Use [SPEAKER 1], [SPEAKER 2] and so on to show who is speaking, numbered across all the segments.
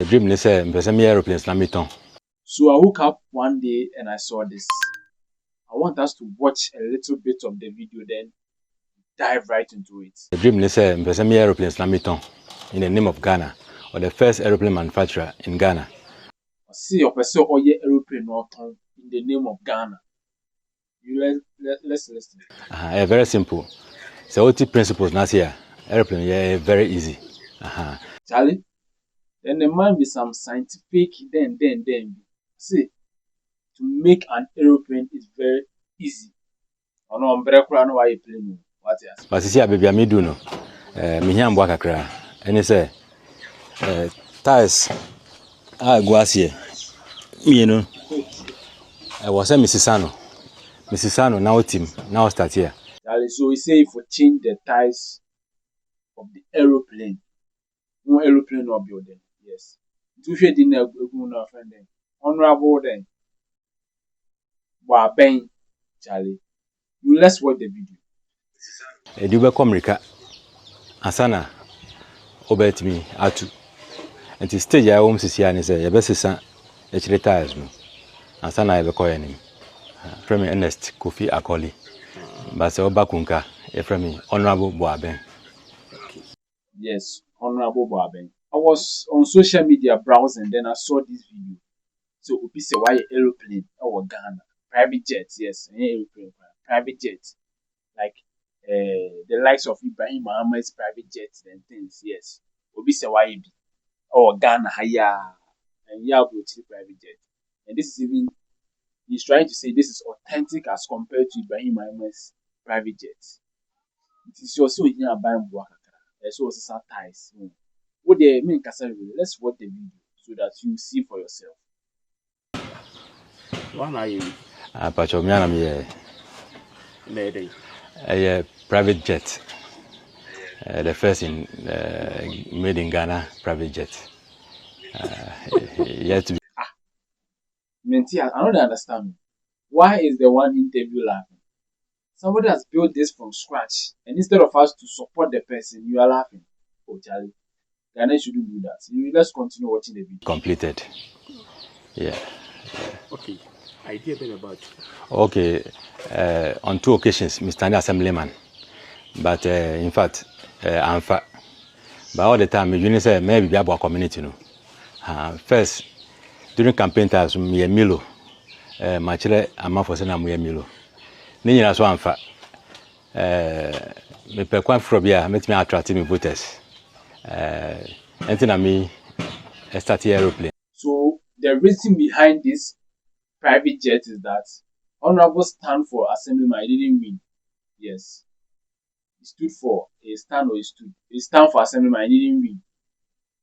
[SPEAKER 1] dream is a aeroplanes na.
[SPEAKER 2] So I woke up one day and I saw this. I want us to watch a little bit of the video, then dive right into it.
[SPEAKER 1] The dream is a aeroplanes na in the name of Ghana, or the first aeroplane manufacturer in Ghana.
[SPEAKER 2] See your person or your aeroplane in the name of Ghana. Let's listen.
[SPEAKER 1] Very simple. So what the principles now here? Aeroplane, very easy.
[SPEAKER 2] Charlie, then the man with some scientific then. See, to make an aeroplane is very easy. I know why you plane. What else?
[SPEAKER 1] But see, baby, I do no. Me here am work akra. And say, tires. Go here. Me no. I was a Mrs. Sano now team now start here.
[SPEAKER 2] Charlie, so we say if we change the tires of the aeroplane, no aeroplane or building. Yes. Two shade dinner go friend then. Honorable then. Wa ben Charlie. You let's watch the video.
[SPEAKER 1] Edube Komrika Asana obet me atu. And the stage I home sisi ani say yebesisa echire tires no. Asana ebe koye nim. From Ernest Kofi Akoli. But say oba kunka e from me Honorable Boaben.
[SPEAKER 2] Yes, Honorable Boaben. I was on social media browsing, then I saw this video. So obi say why aeroplane or Ghana private jets, yes, aeroplane private jets like the likes of Ibrahim Mohammed's private jets and things, yes. Obi say why be or Ghana haya and private jet. And this is even he's trying to say this is authentic as compared to Ibrahim Mohammed's private jets. It is also here buying work. So it's some ties. What they mean, let's watch the video so that you see for yourself.
[SPEAKER 3] One are you?
[SPEAKER 1] Pachomiana a private jet. The first in made in Ghana private jet. Yet to be.
[SPEAKER 2] Menti, I don't understand. Why is the one interview laughing? Somebody has built this from scratch, and instead of us to support the person, you are laughing. Oh, Charlie, Ghana shouldn't do that. Let's continue watching the video.
[SPEAKER 1] Completed. Yeah.
[SPEAKER 3] Okay. Idea been about.
[SPEAKER 1] Okay. On 2 occasions, Mr. Assemblyman, but in fact, I'm fat. But all the time, you say maybe we have a community, no. First, during campaign times, me a Milo, Machile, I'm for saying I'm a Milo. Nina so I'm fat. Me per quite from here, make me attract me voters. Anything me, I start aeroplane.
[SPEAKER 2] So the reason behind this private jet is that Honorable stand for Assemblyman, he didn't win. Yes. He stood for a stand or he stood. He stand for Assemblyman, he didn't win.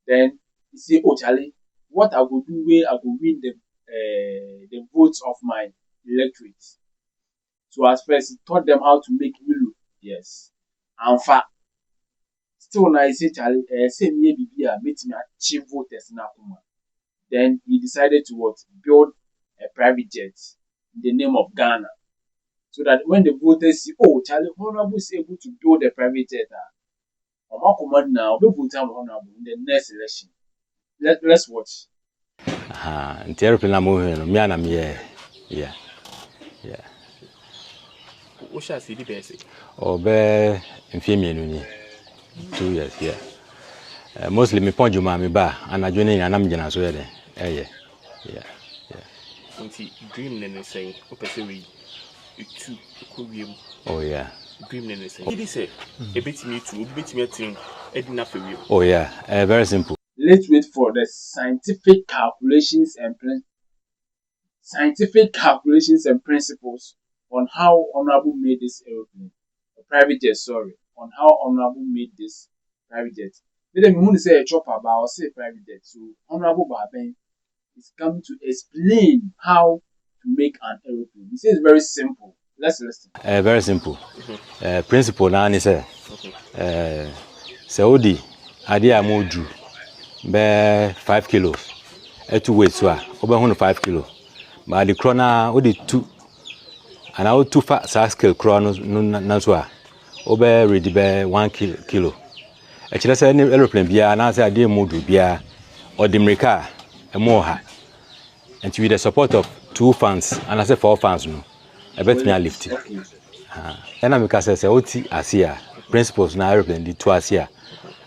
[SPEAKER 2] Then he say, oh Charlie, what I will do where I will win the votes of my electorate. So as first he taught them how to make Milo. Yes. And fact. Still when I say Charlie, say me be make me achieve voters na kuma. Then he decided to what? Build a private jet in the name of Ghana. So that when the voters see, oh, Charlie Honorable is able to build a private jet, now we vote Honorable in the next election. Let's watch.
[SPEAKER 1] The aeroplane I'm moving, me and me, yeah.
[SPEAKER 3] What shall I see the basic?
[SPEAKER 1] Or be in Femi 2 years here. Mostly me point you me ba and I join in and I'm gonna so there. Yeah.
[SPEAKER 3] Dream and saying,
[SPEAKER 1] oh yeah.
[SPEAKER 3] Dream and saying, he say, a bit me too, bit me thing, enough for you.
[SPEAKER 1] Oh yeah, very simple.
[SPEAKER 2] Let's wait for the scientific calculations and principles on how Honorable made this aeroplane, private jet. Sorry, on how Honorable made this private jet. Let me want to say a chopper, but I'll say private jet. So Honorable Baben is coming to explain how to make an aeroplane. He says very simple. Let's listen.
[SPEAKER 1] Very simple. Principle now is Saudi idea modu be 5 kilos. 2 weight so over 5 kilos. But the corona odi 2 and I 2 fat scale crono no so over ready be 1 kilo. Actually say aeroplane bia na say idea modu bia or the Mrika, a more. And with the support of 2 fans, and I say 4 fans, no, I bet me I lift it.
[SPEAKER 2] Okay.
[SPEAKER 1] And I'm because I say, OT Asia, principles na aeroplane, the 2 Asia.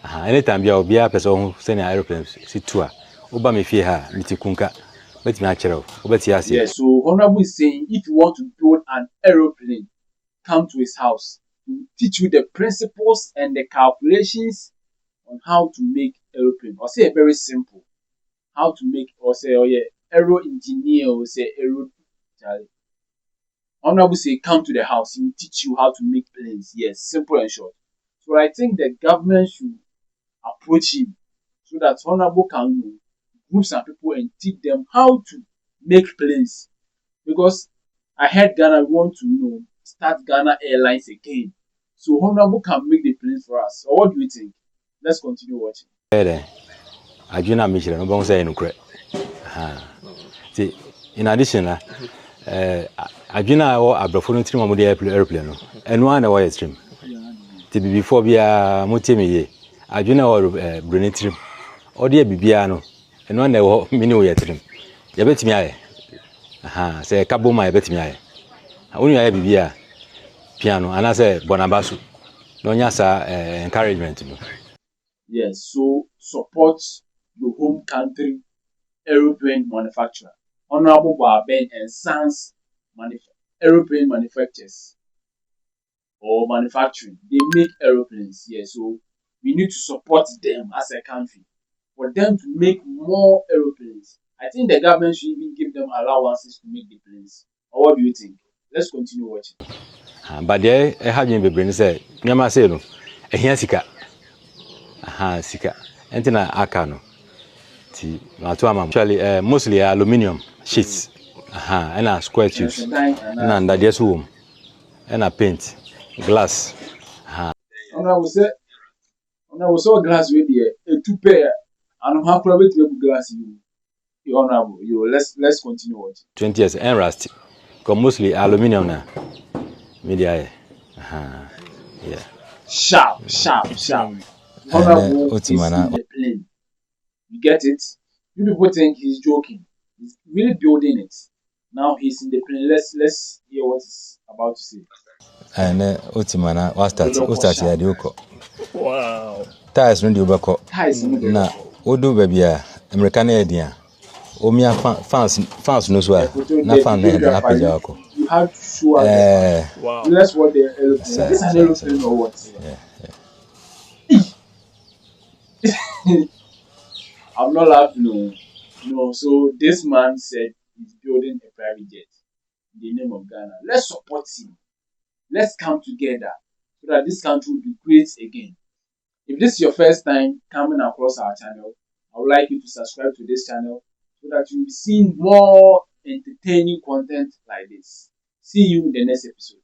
[SPEAKER 1] Anytime you be a person who send aeroplanes, see 2. Oba me fear her, Mitikunka, bet me a chero, bet Asia.
[SPEAKER 2] Yeah, so Honorable is saying if you want to build an aeroplane, come to his house. He will teach you the principles and the calculations on how to make aeroplane. Or say very simple. How to make, or say, oh yeah, aero engineer, or say aero. Honorable say come to the house. He will teach you how to make planes. Yes, simple and short. So I think the government should approach him so that Honorable can group some people and teach them how to make planes. Because I heard Ghana want to start Ghana Airlines again. So Honorable can make the planes for us. So what do you think? Let's continue watching.
[SPEAKER 1] I do not mention no say no correct. In addition, I do not have a phone stream of the airplane, and one away stream. Before we are Mutimi, I do not have Brunei trim or dear Bibiano, and one that mini trim. You bet me, say a cabo my bet me. Only I Bibia piano, and I say Bonabasu. Don't yasa encouragement to me.
[SPEAKER 2] Yes, so support your home country aeroplane manufacturer. Honorable Barben and Sons aeroplane manufacturers or manufacturing. They make aeroplanes. Yes, so we need to support them as a country for them to make more aeroplanes. I think the government should even give them allowances to make the planes. Or what do you think? Let's continue watching.
[SPEAKER 1] But there, I have been brain say, Yama say no, a hiasika. Sika. Anything I can. Actually, mostly aluminium sheets. And a square tubes. And that just home. And a paint, glass.
[SPEAKER 2] And I will say glass with a 2 pair. And I'm happy with glass you honorable. Let's continue watching.
[SPEAKER 1] 20 years and rust. Because mostly aluminium now. Media. Yeah.
[SPEAKER 2] Sharp. Honorable is in the plane. You get it? You people think he's joking. He's really building it. Now he's in the plane. Let's hear what he's about to say.
[SPEAKER 1] And Otimana, what start here?
[SPEAKER 3] Wow.
[SPEAKER 1] Ties no ubako.
[SPEAKER 2] Ties no dey
[SPEAKER 1] Na odu baby American Indian. Omia fans no so na fan na page wako.
[SPEAKER 2] You have to show us. Wow. Let's watch the aeroplane. This is an aeroplane or what? Yeah. I'm not laughing. No. So this man said he's building a private jet in the name of Ghana. Let's support him. Let's come together so that this country will be great again. If this is your first time coming across our channel, I would like you to subscribe to this channel so that you'll be seeing more entertaining content like this. See you in the next episode.